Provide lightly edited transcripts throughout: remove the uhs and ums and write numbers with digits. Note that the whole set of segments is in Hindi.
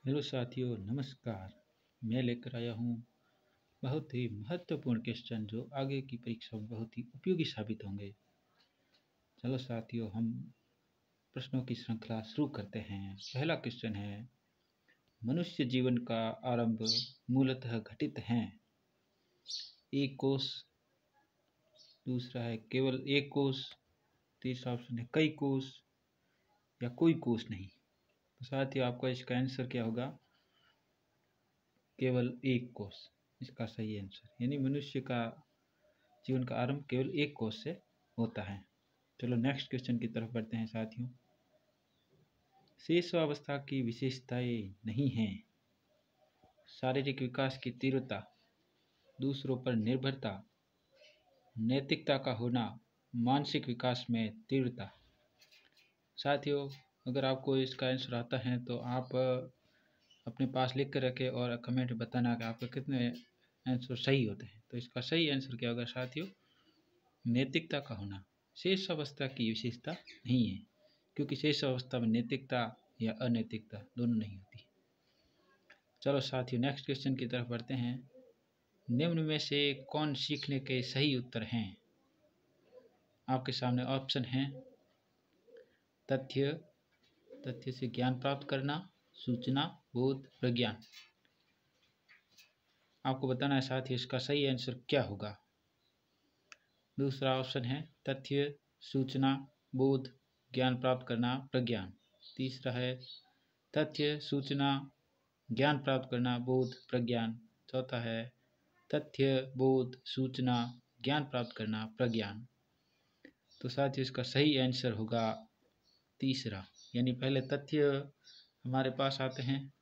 हेलो साथियों, नमस्कार। मैं लेकर आया हूँ बहुत ही महत्वपूर्ण क्वेश्चन जो आगे की परीक्षा में बहुत ही उपयोगी साबित होंगे। चलो साथियों, हम प्रश्नों की श्रृंखला शुरू करते हैं। पहला क्वेश्चन है, मनुष्य जीवन का आरंभ मूलतः घटित है। एक कोष, दूसरा है केवल एक कोष, तीसरा ऑप्शन है कई कोष या कोई कोष नहीं। तो साथियों, आपका इसका आंसर क्या होगा? केवल एक कोष इसका सही आंसर, यानी मनुष्य का जीवन का आरंभ केवल एक कोष से होता है। चलो नेक्स्ट क्वेश्चन की तरफ बढ़ते हैं साथियों। शेषावस्था की विशेषताएं नहीं हैं। शारीरिक विकास की तीव्रता, दूसरों पर निर्भरता, नैतिकता का होना, मानसिक विकास में तीव्रता। साथियों, अगर आपको इसका आंसर आता है तो आप अपने पास लिख कर रखें और कमेंट में बताना कि आपके कितने आंसर सही होते हैं। तो इसका सही आंसर क्या होगा साथियों? नैतिकता का होना। शेष अवस्था की विशेषता नहीं है, क्योंकि शेष अवस्था में नैतिकता या अनैतिकता दोनों नहीं होती। चलो साथियों, नेक्स्ट क्वेश्चन की तरफ बढ़ते हैं। निम्न में से कौन सीखने के सही उत्तर हैं? आपके सामने ऑप्शन हैं। तथ्य, तथ्य से ज्ञान प्राप्त करना, सूचना, बोध, प्रज्ञान। आपको बताना है साथियों इसका सही आंसर क्या होगा। दूसरा ऑप्शन है तथ्य, सूचना, बोध, ज्ञान प्राप्त करना, प्रज्ञान। तीसरा है तथ्य, सूचना, ज्ञान प्राप्त करना, बोध, प्रज्ञान। चौथा है तथ्य, बोध, सूचना, ज्ञान प्राप्त करना, प्रज्ञान। तो साथियों इसका सही आंसर होगा तीसरा, यानी पहले तथ्य हमारे पास आते हैं,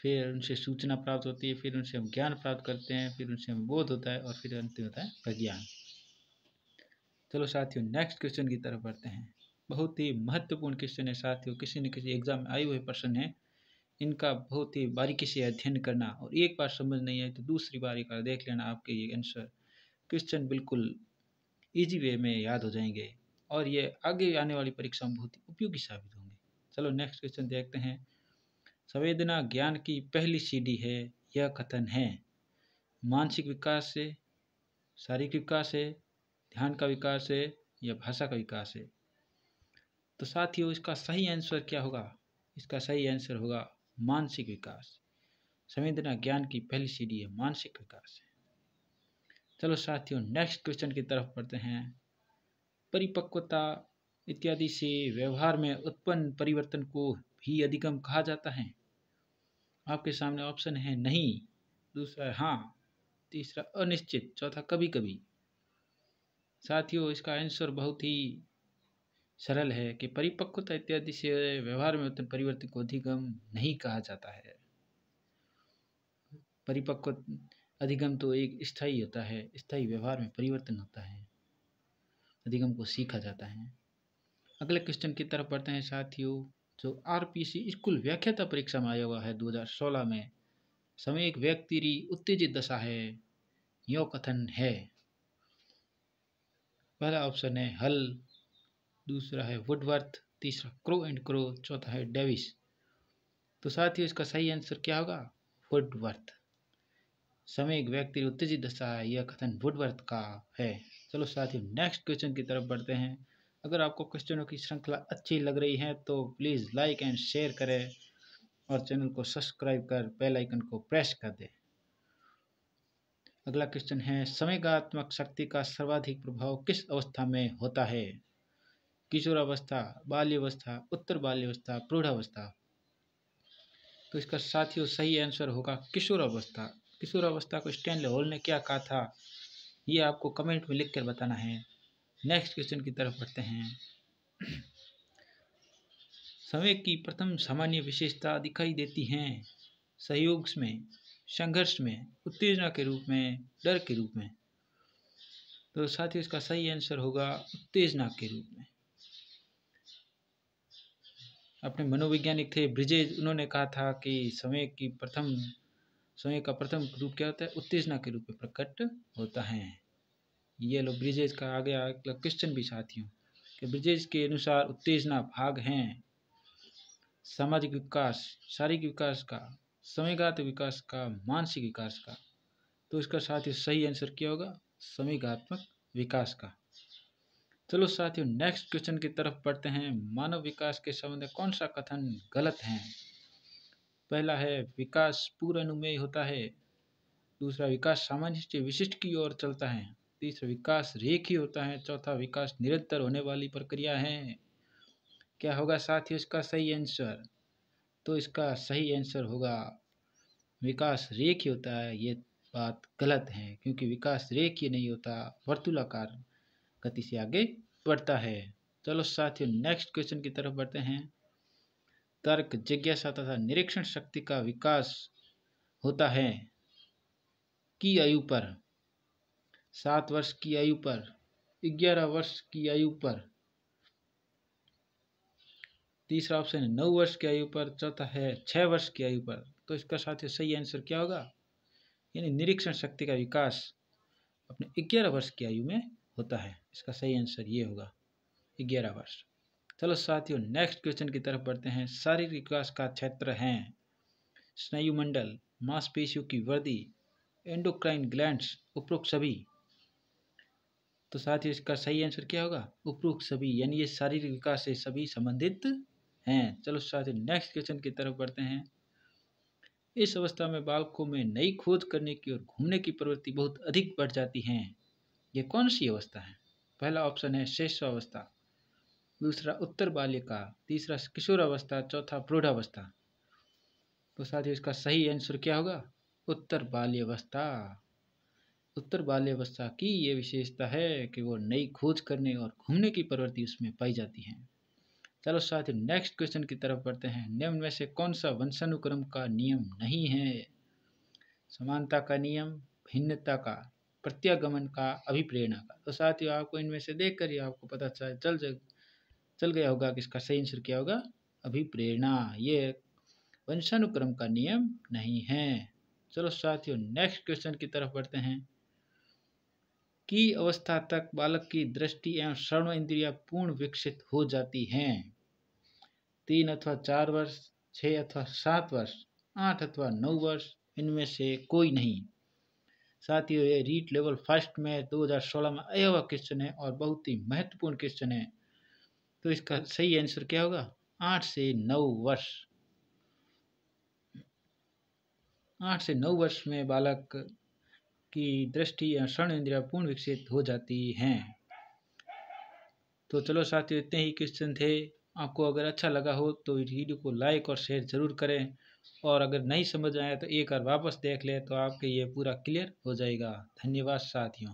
फिर उनसे सूचना प्राप्त होती है, फिर उनसे हम ज्ञान प्राप्त करते हैं, फिर उनसे हम बोध होता है और फिर अंत में होता है प्रज्ञान। चलो साथियों, नेक्स्ट क्वेश्चन की तरफ बढ़ते हैं। बहुत ही महत्वपूर्ण क्वेश्चन है साथियों, किसी न किसी एग्जाम में आए हुए प्रश्न है। इनका बहुत ही बारीकी से अध्ययन करना, और एक बार समझ नहीं आए तो दूसरी बार एक बार देख लेना, आपके ये आंसर क्वेश्चन बिल्कुल इजी वे में याद हो जाएंगे और ये आगे आने वाली परीक्षा में बहुत ही उपयोगी साबित होंगे। चलो नेक्स्ट क्वेश्चन देखते हैं। संवेदना ज्ञान की पहली सीढ़ी है, यह कथन है। मानसिक विकास से, शारीरिक विकास है, ध्यान का विकास है या भाषा का विकास है? तो साथियों इसका सही आंसर क्या होगा? इसका सही आंसर होगा मानसिक विकास। संवेदना ज्ञान की पहली सीढ़ी है, मानसिक विकास है। चलो साथियों, नेक्स्ट क्वेश्चन की तरफ बढ़ते हैं। परिपक्वता इत्यादि से व्यवहार में उत्पन्न परिवर्तन को भी अधिगम कहा जाता है। आपके सामने ऑप्शन है नहीं, दूसरा है हाँ, तीसरा अनिश्चित, चौथा कभी कभी। साथियों इसका आंसर बहुत ही सरल है कि परिपक्वता इत्यादि से व्यवहार में उत्पन्न परिवर्तन को अधिगम नहीं कहा जाता है। परिपक्व अधिगम तो एक स्थायी होता है, स्थायी व्यवहार में परिवर्तन होता है, अधिगम को सीखा जाता है। अगले क्वेश्चन की तरफ बढ़ते हैं साथियों, जो आरपीसी स्कूल व्याख्याता परीक्षा में आया हुआ है 2016 में। समय एक व्यक्ति उत्तेजित दशा है, यो कथन है। पहला ऑप्शन है हल, दूसरा है वुडवर्थ, तीसरा क्रो एंड क्रो, चौथा है डेविस। तो साथियों इसका सही आंसर क्या होगा? वुडवर्थ। समय एक व्यक्ति उत्तेजित दशा है, यह कथन वुडवर्थ का है। चलो साथियों, नेक्स्ट क्वेश्चन की तरफ बढ़ते हैं। अगर आपको क्वेश्चनों की श्रृंखला अच्छी लग रही है तो प्लीज़ लाइक एंड शेयर करें और चैनल को सब्सक्राइब कर बेल आइकन को प्रेस कर दें। अगला क्वेश्चन है, संवेगात्मक शक्ति का सर्वाधिक प्रभाव किस अवस्था में होता है? किशोरावस्था, बाल्यावस्था, उत्तर बाल्यावस्था, प्रौढ़ावस्था। तो इसका साथियों सही आंसर होगा किशोरावस्था। किशोरावस्था को स्टैनले हॉल ने क्या कहा था, ये आपको कमेंट में लिख कर बताना है। नेक्स्ट क्वेश्चन की तरफ बढ़ते हैं। समय की प्रथम सामान्य विशेषता दिखाई देती हैं सहयोग में, संघर्ष में, उत्तेजना के रूप में, डर के रूप में। तो साथियों इसका सही आंसर होगा उत्तेजना के रूप में। अपने मनोवैज्ञानिक थे ब्रिजेज, उन्होंने कहा था कि समय का प्रथम रूप क्या होता है? उत्तेजना के रूप में प्रकट होता है। ये लो ब्रिजेज का आ गया क्वेश्चन भी साथियों, कि ब्रिजेज के अनुसार उत्तेजना भाग हैं सामाजिक विकास, शारीरिक विकास का, समयगत विकास का, मानसिक विकास का। तो इसका साथियों सही आंसर क्या होगा? समयगात्मक विकास का। चलो साथियों नेक्स्ट क्वेश्चन की तरफ बढ़ते हैं। मानव विकास के संबंध में कौन सा कथन गलत है? पहला है विकास पूर्वानुमेय होता है। दूसरा विकास सामान्य से विशिष्ट की ओर चलता है। तीसरा विकास रेखीय होता है। चौथा विकास निरंतर होने वाली प्रक्रिया है। क्या होगा साथियों इसका सही आंसर? तो इसका सही आंसर होगा विकास रेखीय होता है। ये बात गलत है क्योंकि विकास रेखीय नहीं होता, वर्तुलाकार गति से आगे बढ़ता है। चलो साथियों नेक्स्ट क्वेश्चन की तरफ बढ़ते हैं। तर्क, जिज्ञासा तथा निरीक्षण शक्ति का विकास होता है की आयु पर? 7 वर्ष की आयु पर, 11 वर्ष की आयु पर, तीसरा ऑप्शन है 9 वर्ष की आयु पर, चौथा है 6 वर्ष की आयु पर। तो इसका साथ ही सही आंसर क्या होगा? यानी निरीक्षण शक्ति का विकास अपने 11 वर्ष की आयु में होता है। इसका सही आंसर ये होगा 11 वर्ष। चलो साथियों नेक्स्ट क्वेश्चन की तरफ बढ़ते हैं। शारीरिक विकास का क्षेत्र है स्नायुमंडल, मांसपेशियों की वृद्धि, एंडोक्राइन ग्लैंड्स, उपरोक्त सभी। तो साथियों इसका सही आंसर क्या होगा? उपरोक्त सभी, यानी ये शारीरिक विकास से सभी संबंधित हैं। चलो साथियों नेक्स्ट क्वेश्चन की तरफ बढ़ते हैं। इस अवस्था में बालकों में नई खोज करने की और घूमने की प्रवृत्ति बहुत अधिक बढ़ जाती है। ये कौन सी अवस्था है? पहला ऑप्शन है शैशवावस्था, दूसरा उत्तर बाल्यका, तीसरा किशोरावस्था, चौथा प्रौढ़ावस्था। तो साथियों इसका सही आंसर क्या होगा? उत्तर बाल्यावस्था। उत्तर बाल्यावस्था की ये विशेषता है कि वो नई खोज करने और घूमने की प्रवृत्ति उसमें पाई जाती है। चलो साथियों नेक्स्ट क्वेश्चन की तरफ बढ़ते हैं। निम्न में से कौन सा वंशानुक्रम का नियम नहीं है? समानता का नियम, भिन्नता का, प्रत्यागमन का, अभिप्रेरणा का। तो साथियों आपको इनमें से देख कर ही आपको पता चल गया होगा कि इसका सही आंसर क्या होगा? अभिप्रेरणा। ये वंशानुक्रम का नियम नहीं है। चलो साथियों नेक्स्ट क्वेश्चन की तरफ बढ़ते हैं। की अवस्था तक बालक की दृष्टि एवं श्रवण इंद्रियां पूर्ण विकसित हो जाती हैं? 3 अथवा 4 वर्ष, 6 अथवा 7 वर्ष, 8 अथवा 9 वर्ष, इनमें से कोई नहीं। साथियों ये रीट लेवल फर्स्ट में 2016 में आया हुआ क्वेश्चन है और बहुत ही महत्वपूर्ण क्वेश्चन है। तो इसका सही आंसर क्या होगा? 8 से 9 वर्ष। 8 से 9 वर्ष में बालक की दृष्टि या श्रवण इंद्रियां पूर्ण विकसित हो जाती हैं। तो चलो साथियों इतने ही क्वेश्चन थे। आपको अगर अच्छा लगा हो तो वीडियो को लाइक और शेयर जरूर करें, और अगर नहीं समझ आया तो एक बार वापस देख लें तो आपके ये पूरा क्लियर हो जाएगा। धन्यवाद साथियों।